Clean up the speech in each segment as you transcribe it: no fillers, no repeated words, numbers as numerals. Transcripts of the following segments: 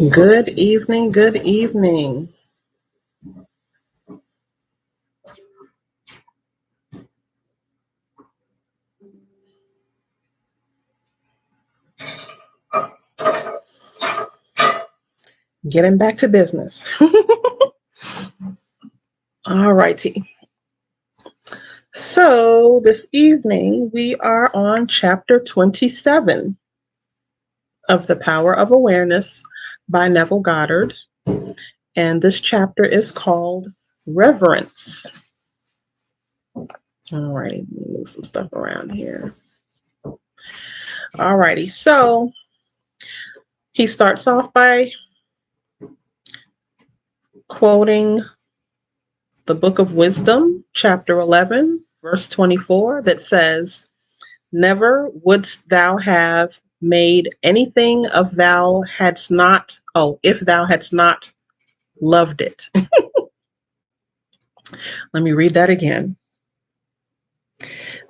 Good evening, good evening. Getting back to business. All righty. So this evening we are on chapter 27 of The Power of Awareness by Neville Goddard. And this chapter is called Reverence. All right, let me move some stuff around here. All righty. So he starts off by quoting the Book of Wisdom, chapter 11, verse 24, that says, "Never wouldst thou have made anything if thou hadst not loved it." Let me read that again.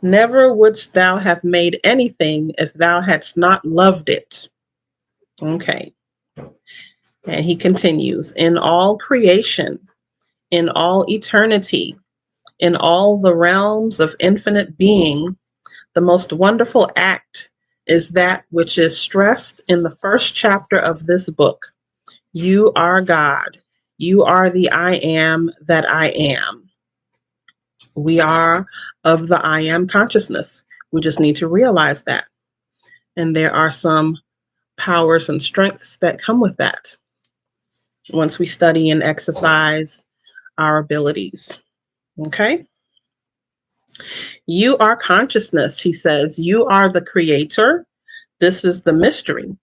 Never wouldst thou have made anything if thou hadst not loved it. Okay. And he continues, in all creation, in all eternity, in all the realms of infinite being, the most wonderful act is that which is stressed in the first chapter of this book. You are God. You are the I am that I am. We are of the I am consciousness. We just need to realize that. And there are some powers and strengths that come with that once we study and exercise our abilities. Okay? You are consciousness, he says. You are the creator. This is the mystery.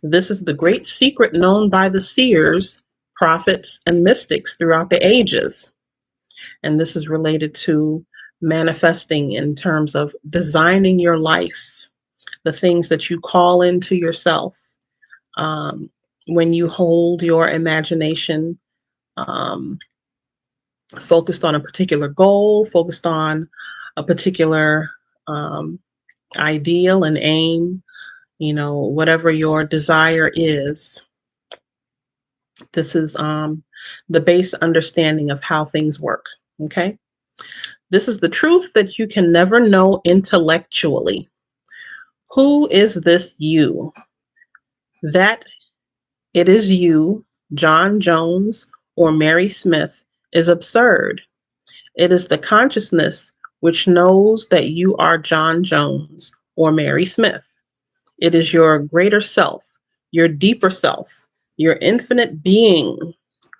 This is the great secret known by the seers, prophets, and mystics throughout the ages. And this is related to manifesting in terms of designing your life, the things that you call into yourself. When you hold your imagination focused on a particular goal, focused on a particular ideal and aim, whatever your desire is, this is the base understanding of how things work. Okay. This is the truth that you can never know intellectually. Who is this you? That it is you, John Jones or Mary Smith, is absurd. It is the consciousness which knows that you are John Jones or Mary Smith. It is your greater self, your deeper self, your infinite being.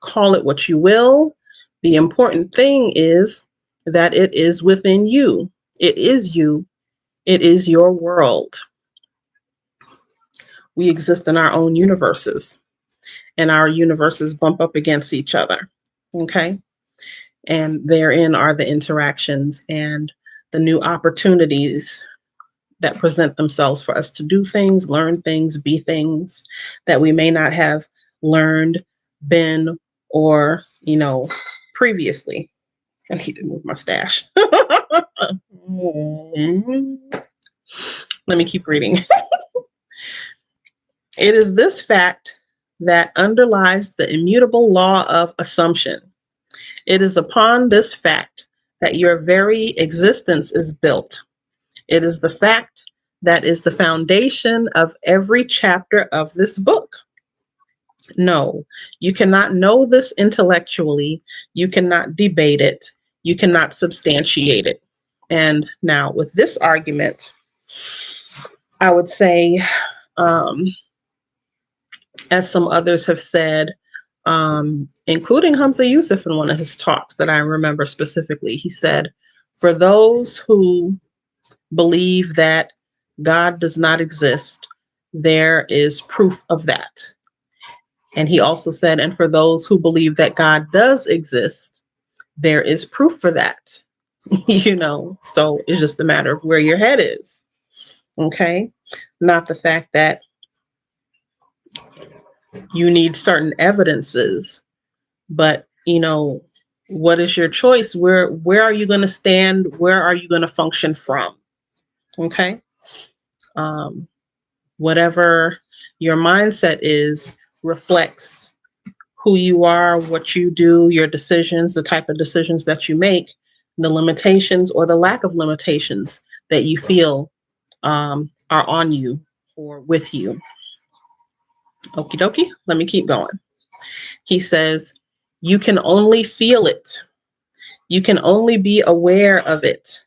Call it what you will. The important thing is that it is within you. It is you. It is your world. We exist in our own universes, and our universes bump up against each other. Okay? And therein are the interactions and the new opportunities that present themselves for us to do things, learn things, be things that we may not have learned, been, or, previously. I need to move my stash. Let me keep reading. It is this fact that underlies the immutable law of assumption. It is upon this fact that your very existence is built. It is the fact that is the foundation of every chapter of this book. No, you cannot know this intellectually. You cannot debate it. You cannot substantiate it. And now with this argument, I would say, as some others have said, including Hamza Yusuf in one of his talks that I remember specifically, he said, for those who believe that God does not exist, there is proof of that. And he also said, and for those who believe that God does exist, there is proof for that. So it's just a matter of where your head is. Okay. Not the fact that you need certain evidences, but what is your choice? Where are you going to stand? Where are you going to function from? Okay. Whatever your mindset is, reflects who you are, what you do, your decisions, the type of decisions that you make, the limitations or the lack of limitations that you feel are on you or with you. Okie dokie, let me keep going. He says, you can only feel it. You can only be aware of it.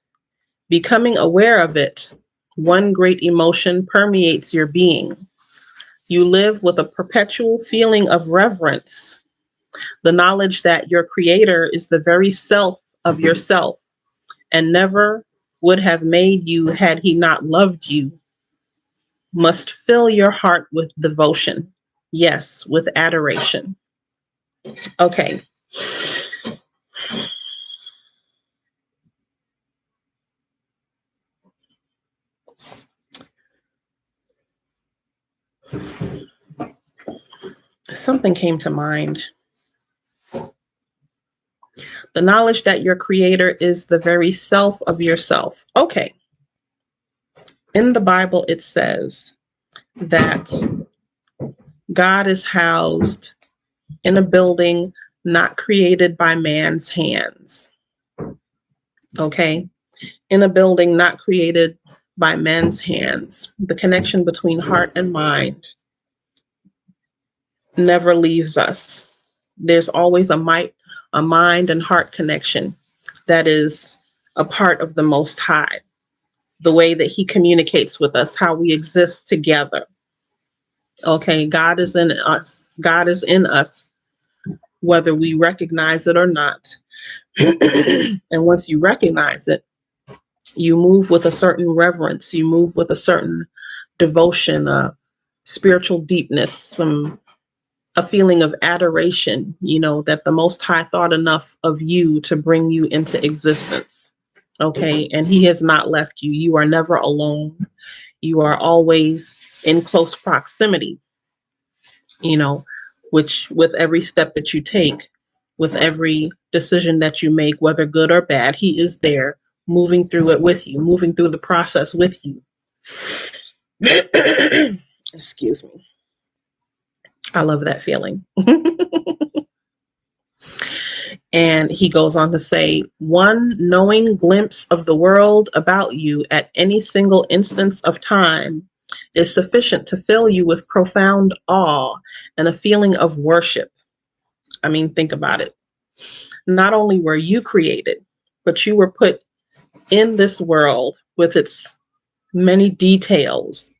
Becoming aware of it, one great emotion permeates your being. You live with a perpetual feeling of reverence, the knowledge that your creator is the very self of yourself and never would have made you had he not loved you, must fill your heart with devotion. Yes, with adoration. Okay. Something came to mind. The knowledge that your creator is the very self of yourself. Okay. In the Bible, it says that God is housed in a building not created by man's hands. Okay. In a building not created by men's hands. The connection between heart and mind never leaves us. There's always a mind and heart connection that is a part of the Most High, the way that he communicates with us, how we exist together. Okay, God is in us. God is in us, whether we recognize it or not. And once you recognize it, you move with a certain reverence, you move with a certain devotion, spiritual deepness, a feeling of adoration, that the Most High thought enough of you to bring you into existence. Okay. And he has not left you. You are never alone. You are always in close proximity, which with every step that you take, with every decision that you make, whether good or bad, he is there moving through it with you, moving through the process with you. Excuse me. I love that feeling. And he goes on to say, one knowing glimpse of the world about you at any single instance of time is sufficient to fill you with profound awe and a feeling of worship. I mean, think about it. Not only were you created, but you were put in this world with its many details.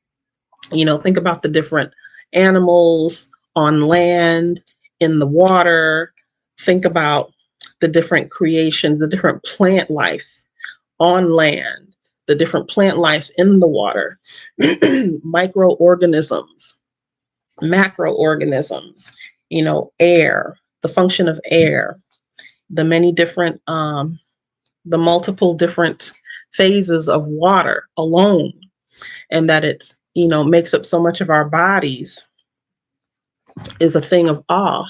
Think about the different animals on land, in the water. Think about the different creations, the different plant life on land, the different plant life in the water, microorganisms, macroorganisms, air, the function of air, the many different, the multiple different phases of water alone, and that it, makes up so much of our bodies is a thing of awe,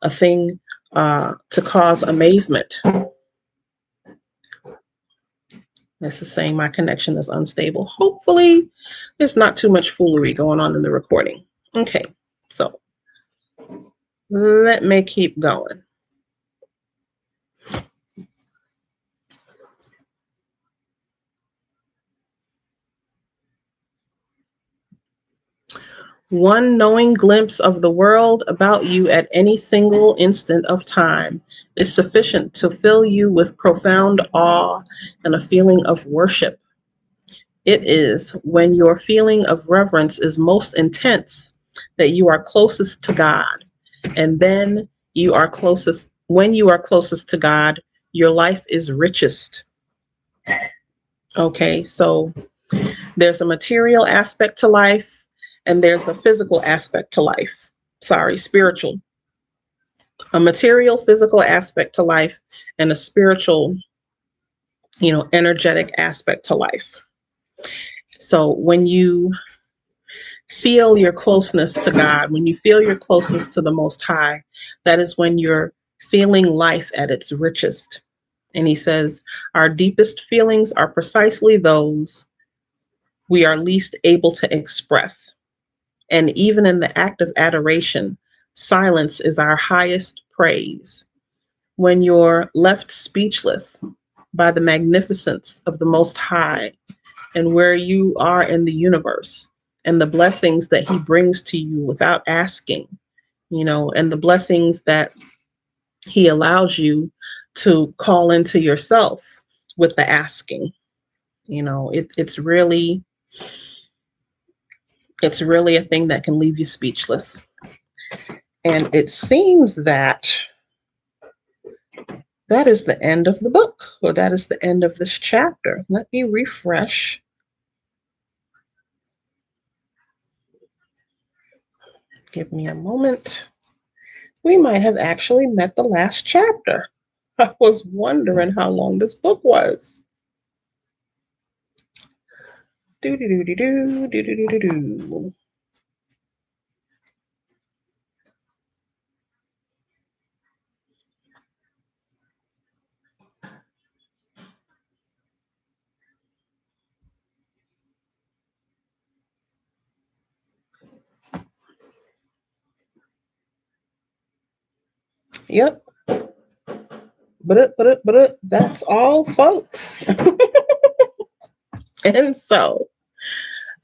a thing to cause amazement. This is saying my connection is unstable. Hopefully, there's not too much foolery going on in the recording. Okay, so let me keep going. One knowing glimpse of the world about you at any single instant of time is sufficient to fill you with profound awe and a feeling of worship. It is when your feeling of reverence is most intense that you are closest to God. And then when you are closest to God, your life is richest. Okay, so there's a material aspect to life and there's a physical aspect to life. Spiritual. A material, physical aspect to life and a spiritual, energetic aspect to life. So when you feel your closeness to God, when you feel your closeness to the Most High, that is when you're feeling life at its richest. And he says, our deepest feelings are precisely those we are least able to express. And even in the act of adoration, silence is our highest praise. When you're left speechless by the magnificence of the Most High and where you are in the universe and the blessings that He brings to you without asking, and the blessings that He allows you to call into yourself with the asking. It's really a thing that can leave you speechless. And it seems that is the end of the book, or that is the end of this chapter. Let me refresh. Give me a moment. We might have actually met the last chapter. I was wondering how long this book was. Do. Yep. But that's all, folks. And so,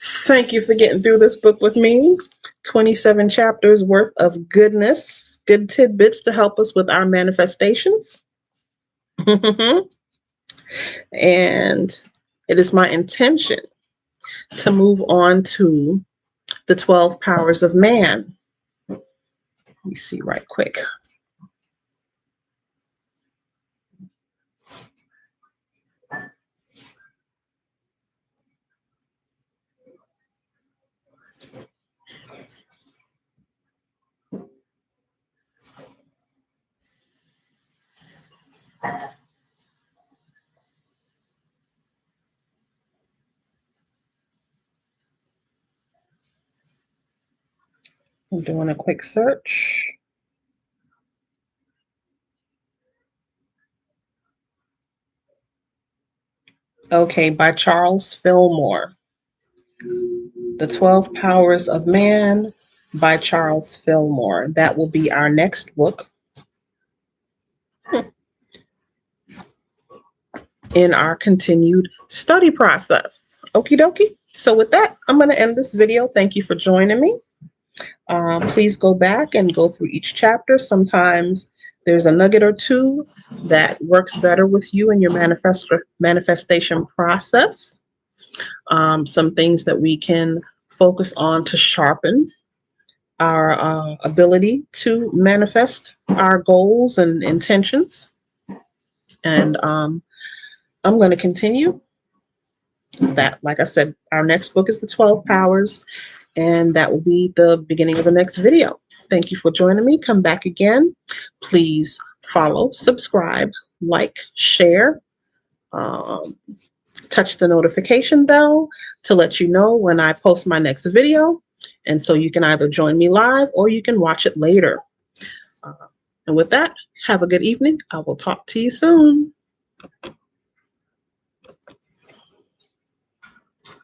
thank you for getting through this book with me. 27 chapters worth of goodness, good tidbits to help us with our manifestations. And it is my intention to move on to the 12 powers of man. Let me see right quick. I'm doing a quick search. Okay, by Charles Fillmore. The 12 Powers of Man by Charles Fillmore. That will be our next book in our continued study process. Okie dokie. So with that, I'm going to end this video. Thank you for joining me. Please go back and go through each chapter. Sometimes there's a nugget or two that works better with you in your manifestation process. Some things that we can focus on to sharpen our ability to manifest our goals and intentions. And I'm going to continue that. Like I said, our next book is the 12 Powers, and that will be the beginning of the next video. Thank you for joining me. Come back again. Please follow, subscribe, like, share, touch the notification bell to let you know when I post my next video. And so you can either join me live or you can watch it later. And with that, have a good evening. I will talk to you soon.